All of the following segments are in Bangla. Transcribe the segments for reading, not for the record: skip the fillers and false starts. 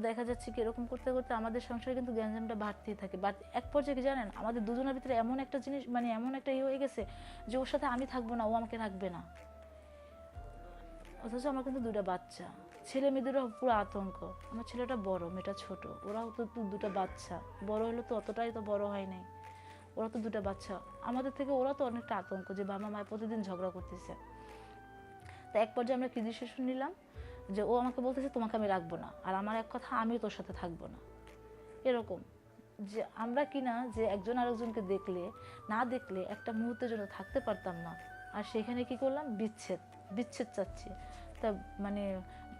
দেখা যাচ্ছে কি এরকম করতে করতে আমাদের সংসারে কিন্তু গ্যাঞ্জামটা বাড়তেই থাকে। বাট এক পর্যায়ে কি জানেন, আমাদের দুজনের ভিতরে এমন একটা জিনিস, মানে এমন একটা হয়ে গেছে যে ওর সাথে আমি থাকবো না, ও আমাকে রাখবে না। অথচ আমার কিন্তু দুটা বাচ্চা, ছেলে মেয়েদেরও পুরো আতঙ্ক। আমার ছেলেটা বড়, মেয়েটা ছোট, ওরাও তো দুটা বাচ্চা। বড় হলো তো অতটাই তো বড় হয় নাই, ওরা তো দুটা বাচ্চা। আমাদের থেকে ওরা তো অনেকটা আতঙ্ক যে বাবা মায়ের প্রতিদিন ঝগড়া করতেছে। তো এক পর্যায়ে আমরা কি ডিসিশন নিলাম যে ও আমাকে বলতেছে তোমাকে আমি রাখবো না, আর আমার এক কথা আমিও তোর সাথে থাকবো না। এরকম যে আমরা কিনা যে একজন আরেকজনকে দেখলে না দেখলে একটা মুহূর্তের জন্য থাকতে পারতাম না, আর সেখানে কি করলাম, বিচ্ছেদ বিচ্ছেদ চাচ্ছি। তা মানে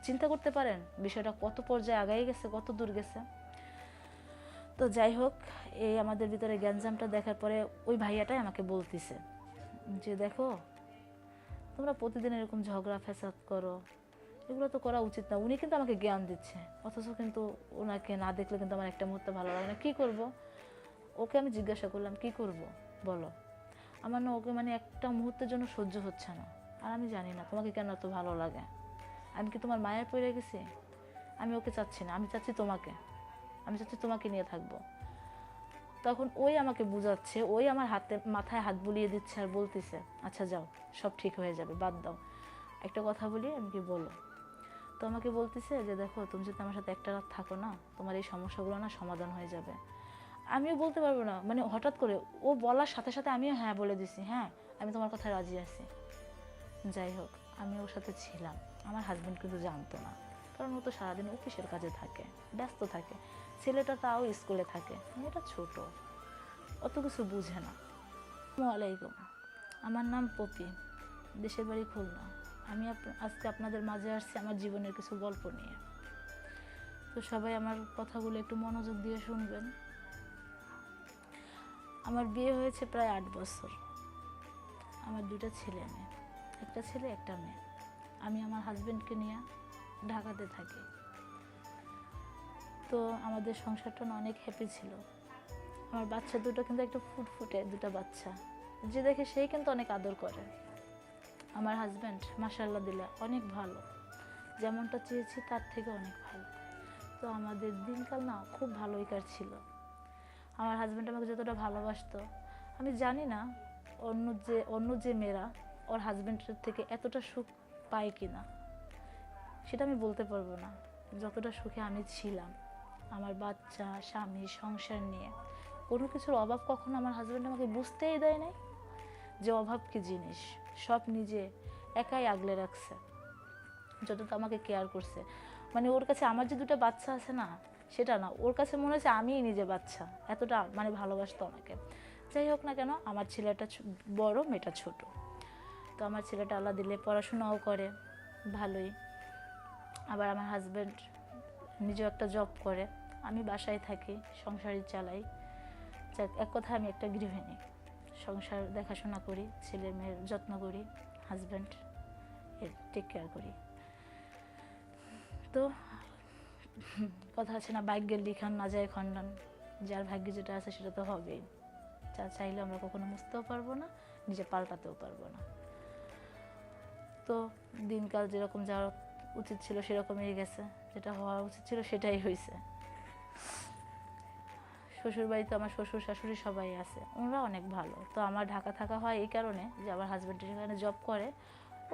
চিন্তা করতে পারেন বিষয়টা কত পর্যায়ে আগাই গেছে, কত দূর গেছে। তো যাই হোক, এই আমাদের ভিতরে গ্যাঞ্জামটা দেখার পরে ওই ভাইয়াটাই আমাকে বলতেছে যে দেখো তোমরা প্রতিদিন এরকম ঝগড়া ফ্যাসাদ করো, এগুলো তো করা উচিত না। উনি কিন্তু আমাকে জ্ঞান দিচ্ছে, অথচ কিন্তু ওনাকে না দেখলে কিন্তু আমার একটা মুহূর্তে ভালো লাগে না। কী করব? ওকে আমি জিজ্ঞাসা করলাম কী করব বলো। আমার না ওকে মানে একটা মুহূর্তের জন্য সহ্য হচ্ছে না। আর আমি জানি না তোমাকে কেন এত ভালো লাগে, আমি কি তোমার মায়ের পড়ে গেছি? আমি ওকে চাচ্ছি না, আমি চাচ্ছি তোমাকে, আমি চাচ্ছি তোমাকে নিয়ে থাকবো। তখন ওই আমাকে বুঝাচ্ছে, ওই আমার হাতে মাথায় হাত বুলিয়ে দিচ্ছে আর বলতেছে আচ্ছা যাও, সব ঠিক হয়ে যাবে, বাদ দাও, একটা কথা বলি। আমি কি বলো? তো আমাকে বলতেছে যে দেখো তুমি যদি আমার সাথে একটা রাত থাকো না, তোমার এই সমস্যাগুলো না সমাধান হয়ে যাবে। আমিও বলতে পারবো না, মানে হঠাৎ করে ও বলার সাথে সাথে আমিও হ্যাঁ বলে দিছি, হ্যাঁ আমি তোমার কথায় রাজি আছি। যাই হোক, আমি ওর সাথে ছিলাম। আমার হাজব্যান্ড কিন্তু জানতো না, কারণ ও তো সারাদিন অফিসের কাজে থাকে, ব্যস্ত থাকে। ছেলেটা তাও স্কুলে থাকে, মেয়েটা ছোট, অত কিছু বুঝে না। আসসালামু আলাইকুম, আমার নাম পপি, দেশের বাড়ি খুলনা। আমি আজকে আপনাদের মাঝে আসছি আমার জীবনের কিছু গল্প নিয়ে। তো সবাই আমার কথাগুলো একটু মনোযোগ দিয়ে শুনবেন। আমার বিয়ে হয়েছে প্রায় 8 বছর। আমার দুটো ছেলে মেয়ে, একটা ছেলে একটা মেয়ে। আমি আমার হাজব্যান্ডকে নিয়ে ঢাকাতে থাকি। তো আমাদের সংসারটা না অনেক হ্যাপি ছিল। আমার বাচ্চা দুটো কিন্তু একটা ফুটফুটে দুটো বাচ্চা, যে দেখে সেই কিন্তু অনেক আদর করে। আমার হাজব্যান্ড মাশাআল্লাহ দিলে অনেক ভালো, যেমনটা চেয়েছি তার থেকে অনেক ভালো। তো আমাদের দিনকাল না খুব ভালোই কাটছিল। আমার হাজব্যান্ড আমাকে যতটা ভালোবাসতো, আমি জানি না অন্য যে মেয়েরা ওর হাজব্যান্ডের থেকে এতটা সুখ পায় কি না, সেটা আমি বলতে পারবো না। যতটা সুখে আমি ছিলাম আমার বাচ্চা, স্বামী, সংসার নিয়ে, কোনো কিছুর অভাব কখনো আমার হাজব্যান্ড আমাকে বুঝতেই দেয় নাই যে অভাব কি জিনিস। সব নিজে একাই আগলে রাখছে, যতটা আমাকে কেয়ার করছে। মানে ওর কাছে আমার যে দুটো বাচ্চা আছে না, সেটা না, ওর কাছে মনে হচ্ছে আমিই নিজে বাচ্চা, এতটা মানে ভালোবাসতো আমাকে। যাই হোক না কেন, আমার ছেলেটা বড়, মেয়েটা ছোট। তো আমার ছেলেটা আল্লাহ দিলে পড়াশোনাও করে ভালোই। আবার আমার হাজব্যান্ড নিজেও একটা জব করে, আমি বাসায় থাকি, সংসারই চালাই। যাক, এক কথা আমি একটা গৃহিণী, সংসার দেখাশোনা করি, ছেলে মেয়ের যত্ন করি, হাজব্যান্ড এর টেক কেয়ার করি। তো কথা আছে না, ভাগ্যের লিখন না যায় খণ্ডন, যার ভাগ্যে যেটা আছে সেটা তো হবেই। যা চাইলে আমরা কখনো মুছতেও পারবো না, নিজে পাল্টাতেও পারবো না। তো দিনকাল যেরকম যাওয়া উচিত ছিল সেরকমই গেছে, যেটা হওয়া উচিত ছিল সেটাই হয়েছে। শ্বশুর বাড়িতে আমার শ্বশুর শাশুড়ি সবাই আছে, ওরা অনেক ভালো। তো আমার ঢাকা থাকা হয় এই কারণে যে আমার হাজব্যান্ড এখানে জব করে,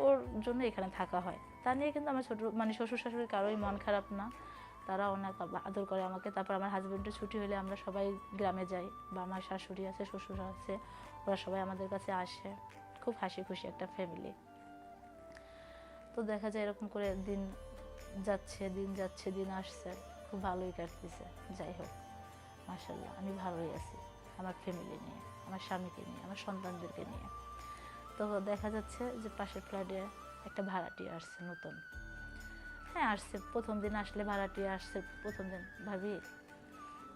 ওর জন্য এখানে থাকা হয়। তা নিয়ে কিন্তু আমার মানে শ্বশুর শাশুড়ির কারোই মন খারাপ না, তারা অনেক আদর করে আমাকে। তারপর আমার হাজব্যান্ডের ছুটি হলে আমরা সবাই গ্রামে যাই, বা আমার শাশুড়ি আছে, শ্বশুর আছে, ওরা সবাই আমাদের কাছে আসে। খুব হাসি খুশি একটা ফ্যামিলি। তো দেখা যায় এরকম করে দিন যাচ্ছে দিন আসছে, খুব ভালোই কাটতেছে। যাই হোক, মাশাআল্লাহ আমি ভালোই আছি আমার ফ্যামিলি নিয়ে, আমার স্বামীকে নিয়ে, আমার সন্তানদেরকে নিয়ে। তো দেখা যাচ্ছে যে পাশের ফ্ল্যাটে একটা ভাড়াটিয়া আসছে নতুন। হ্যাঁ আসছে, প্রথম দিন আসলে ভাড়াটিয়া আসছে, প্রথম দিন ভাবি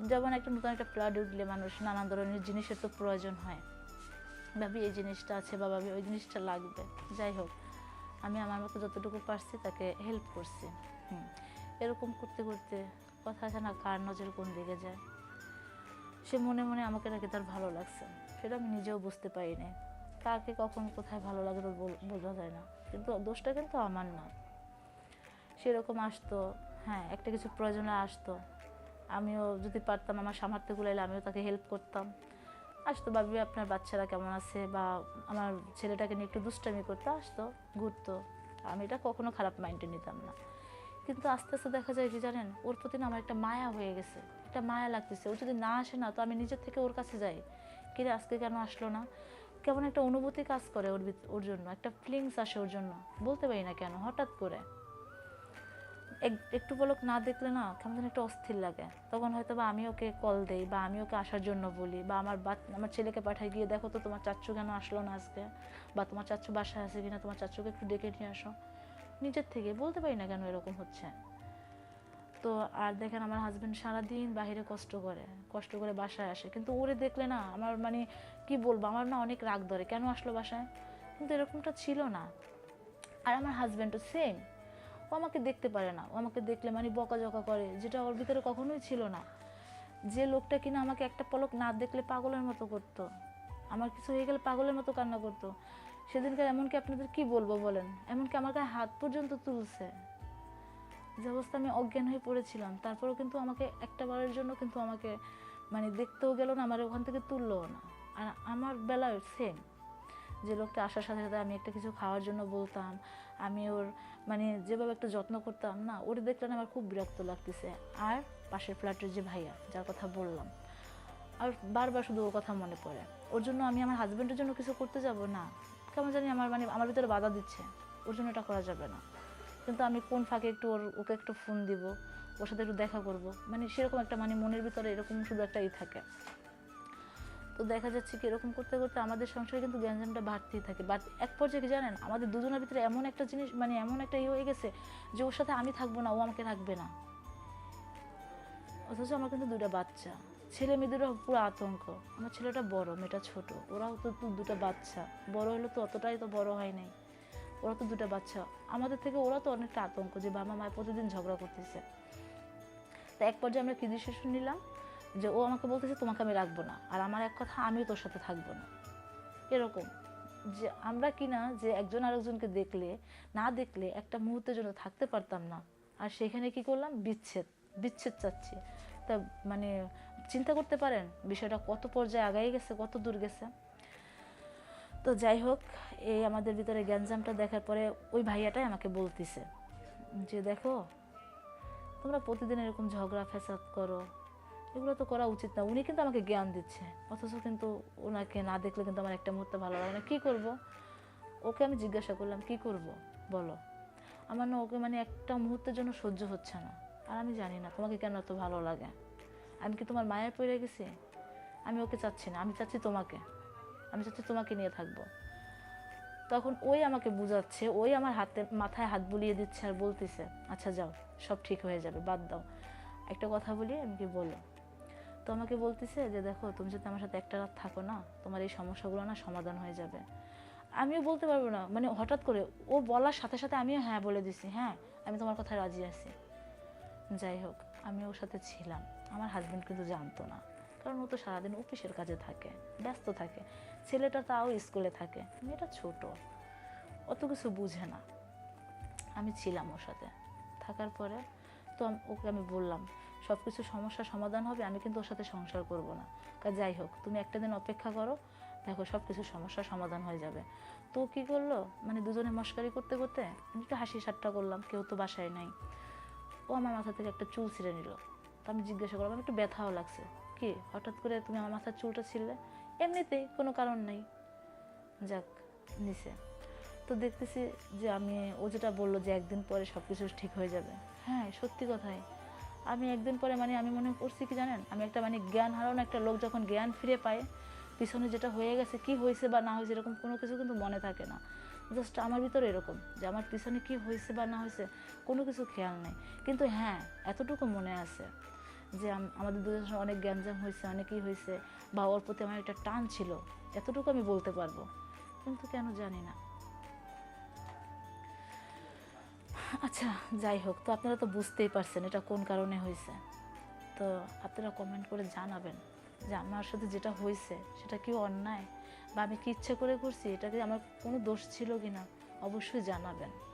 যেমন একটা নতুন একটা ফ্ল্যাট উঠলে মানুষ নানান ধরনের জিনিসের তো প্রয়োজন হয়, ভাবি এই জিনিসটা আছে বা ভাবি ওই জিনিসটা লাগবে। যাই হোক, আমি আমার মতো যতটুকু পারছি তাকে হেল্প করছি। এরকম করতে করতে কথা আছে না, কার নজর কোন দিকে যায়, সে মনে মনে আমাকে নাকি তার ভালো লাগছে, সেটা আমি নিজেও বুঝতে পারি না। কাকে কখন কোথায় ভালো লাগে বোঝা যায় না, কিন্তু দোষটা কিন্তু আমার না। সেরকম আসতো, হ্যাঁ, একটা কিছু প্রয়োজনে আসতো, আমিও যদি পারতাম আমার সামর্থ্য কুলাইলে আমিও তাকে হেল্প করতাম। আসতো, ভাবি আপনার বাচ্চারা কেমন আছে, বা আমার ছেলেটাকে নিয়ে একটু দুষ্টামি করতে আসতো, ঘুরতো। আমি এটা কখনো খারাপ মাইন্ডে নিতাম না। কিন্তু আস্তে আস্তে দেখা যায় কি জানেন, ওর প্রতি না আমার একটা মায়া হয়ে গেছে, একটা মায়া লাগতেছে। ও যদি না আসে না, তো আমি নিজের থেকে ওর কাছে যাই, কিরে আজকে কেন আসলো না, কেমন একটা অনুভূতি কাজ করে ওর জন্য, একটা ফিলিংস আসে ওর জন্য, বলতে পারি না কেন, হঠাৎ করে একটু পলক না দেখলে না কেমন যেন একটা অস্থির লাগে। তখন হয়তো বা আমি ওকে কল দেই, বা আমি ওকে আসার জন্য বলি, বা আমার ছেলেকে পাঠাই, গিয়ে দেখো তো তোমার চাচ্চু কেন আসলো না আজকে, বা তোমার চাচ্চু বাসায় আছে কিনা, তোমার চাচ্চুকে একটু ডেকে নিয়ে আসো। নিজের থেকে বলতে পারি না কেন এরকম হচ্ছে। তো আর দেখেন আমার হাজব্যান্ড সারাদিন বাইরে কষ্ট করে বাসায় আসে, কিন্তু ওরে দেখলে না আমার মানে কি বলবো, আমার না অনেক রাগ ধরে, কেন আসলো বাসায়, কিন্তু এরকমটা ছিল না। আর আমার হাজব্যান্ডও সেম, ও আমাকে দেখতে পারে না, ও আমাকে দেখলে মানে বকাঝকা করে, যেটা ওর ভিতরে কখনোই ছিল না। যে লোকটা কিনা আমাকে একটা পলক না দেখলে পাগলের মতো করতো, আমার কিছু হয়ে গেলে পাগলের মতো কান্না করতো, সেদিনকার এমনকি আপনাদের কি বলবো বলেন, এমনকি আমার গায়ে হাত পর্যন্ত তুলছে, যে অবস্থা আমি অজ্ঞান হয়ে পড়েছিলাম। তারপরেও কিন্তু আমাকে একটা বারের জন্য কিন্তু আমাকে মানে দেখতেও গেল না, আমার ওখান থেকে তুললো না। আর আমার বেলায় সেম, যে লোকটা আসার সাথে সাথে আমি একটা কিছু খাওয়ার জন্য বলতাম, আমি ওর মানে যেভাবে একটা যত্ন করতাম না, ওর দেখলে না আমার খুব বিরক্ত লাগতেছে। আর পাশের ফ্ল্যাটের যে ভাইয়া যার কথা বললাম, আর বারবার শুধু ওর কথা মনে পড়ে। ওর জন্য আমি আমার হাজব্যান্ডের জন্য কিছু করতে যাব না, কেমন জানি আমার মানে আমার ভিতরে বাধা দিচ্ছে, ওর জন্য এটা করা যাবে না। কিন্তু আমি কোন ফাঁকে একটু ওকে একটু ফোন দিব, ওর সাথে একটু দেখা করব, মানে সেরকম একটা মানে মনের ভিতরে এরকম শুধু একটা থাকে। তো দেখা যাচ্ছে কি এরকম করতে করতে আমাদের সংসারে কিন্তু গ্যাঞ্জামটা বাড়তেই থাকে। বাট এক পর্যায়ে কি জানেন, আমাদের দুজনের ভিতরে এমন একটা জিনিস মানে এমন একটা হয়ে গেছে, যে ওর সাথে আমি থাকবো না, ও আমাকে রাখবে না। অথচ আমার কিন্তু দুটা বাচ্চা, ছেলে মেয়েদেরও পুরো আতঙ্ক। আমার ছেলেটা বড়, মেয়েটা ছোট, ওরাও তো দুটা বাচ্চা, বড় হলে তো অতটাই তো বড় হয় নাই, ওরা তো দুটা বাচ্চা। আমাদের থেকে ওরা তো অনেকটা আতঙ্ক, যে বাবা মায়ের প্রতিদিন ঝগড়া করতেছে। তো এক পর্যায়ে আমরা কি ডিসিশন নিলাম, যে ও আমাকে বলতেছে তোমাকে আমি রাখবো না, আর আমার এক কথা আমিও তোর সাথে থাকবো না। এরকম যে আমরা কিনা যে একজন আরেকজনকে দেখলে না দেখলে একটা মুহূর্তের জন্য থাকতে পারতাম না, আর সেখানে কি করলাম, বিচ্ছেদ বিচ্ছেদ চাচ্ছি। তা মানে চিন্তা করতে পারেন বিষয়টা কত পর্যায়ে আগাই গেছে, কত দূর গেছে। তো যাই হোক, এই আমাদের ভিতরে গ্যাঞ্জামটা দেখার পরে ওই ভাইয়াটাই আমাকে বলতেছে যে দেখো, তোমরা প্রতিদিন এরকম ঝগড়া ফ্যাসাদ করো, এগুলো তো করা উচিত না। উনি কিন্তু আমাকে জ্ঞান দিচ্ছে, অথচ কিন্তু ওনাকে না দেখলে কিন্তু আমার একটা মুহূর্তে ভালো লাগে না। কী করবো, ওকে আমি জিজ্ঞাসা করলাম কি করব বলো, আমার না ওকে মানে একটা মুহূর্তের জন্য সহ্য হচ্ছে না। আর আমি জানি না তোমাকে কেন এত ভালো লাগে, আমি কি তোমার মায়ের পড়ে গেছি, আমি ওকে চাচ্ছি না, আমি চাচ্ছি তোমাকে, আমি চাচ্ছি তোমাকে নিয়ে থাকবো। তখন ওই আমাকে বুঝাচ্ছে, ওই আমার মাথায় হাত বুলিয়ে দিচ্ছে আর বলতেছে আচ্ছা যাও, সব ঠিক হয়ে যাবে, বাদ দাও, একটা কথা বলি, আমি কি বলো। তো আমাকে বলতেছে যে দেখো, তুমি যদি আমার সাথে একটা রাত থাকো না, তোমার এই সমস্যাগুলো না সমাধান হয়ে যাবে। আমিও বলতে পারবো না, মানে হঠাৎ করে ও বলার সাথে সাথে আমিও হ্যাঁ বলে দিছি, হ্যাঁ আমি তোমার কথায় রাজি আছি। যাই হোক, আমি ওর সাথে ছিলাম। আমার হাজব্যান্ড কিন্তু জানতো না, কারণ ও তো সারাদিন অফিসের কাজে থাকে, ব্যস্ত থাকে। ছেলেটা তাও স্কুলে থাকে, মেয়েটা ছোট, অত কিছু বুঝে না। আমি ছিলাম ওর সাথে থাকার পরে, তো ওকে আমি বললাম সব কিছু সমস্যার সমাধান হবে, আমি কিন্তু ওর সাথে সংসার করব না। যাই হোক, তুমি একটা দিন অপেক্ষা করো, দেখো সব কিছু সমস্যার সমাধান হয়ে যাবে। তো কি করলো, মানে দুজনে মস্কারি করতে করতে আমি একটু হাসি ঠাট্টা করলাম, কেউ তো বাসায় নাই। ও আমার মাথা থেকে একটা চুল ছিঁড়ে নিল। তো আমি জিজ্ঞাসা করলাম, একটু ব্যথাও লাগছে, কি হঠাৎ করে তুমি আমার মাথার চুলটা ছিঁড়লে? এমনিতেই, কোনো কারণ নেই। যাক, নিচে তো দেখতেছি যে ও যেটা বললো যে একদিন পরে সব কিছু ঠিক হয়ে যাবে, হ্যাঁ সত্যি কথাই। আমি একদিন পরে মানে আমি মনে করছি কি জানেন, আমি একটা মানে জ্ঞান হারানো একটা লোক যখন জ্ঞান ফিরে পায়, পিছনে যেটা হয়ে গেছে, কি হয়েছে বা না হয়েছে এরকম কোনো কিছু কিন্তু মনে থাকে না। জাস্ট আমার ভিতরে এরকম যে আমার পিছনে কি হয়েছে বা না হয়েছে কোনো কিছু খেয়াল নেই। কিন্তু হ্যাঁ, এতটুকু মনে আছে যে আমাদের দুজনের সঙ্গে অনেক গ্যাঞ্জাম হয়েছে, অনেকই হয়েছে, বা ওর প্রতি আমার একটা টান ছিল, এতটুকু আমি বলতে পারবো। কিন্তু কেন জানি না। আচ্ছা, যাই হোক, তো আপনারা তো বুঝতেই পারছেন এটা কোন কারণে হয়েছে। তো আপনারা কমেন্ট করে জানাবেন যে আমার সাথে যেটা হয়েছে সেটা কি অন্যায়, বা আমি কি ইচ্ছে করে করছি, এটা কি আমার কোনো দোষ ছিল কিনা, অবশ্যই জানাবেন।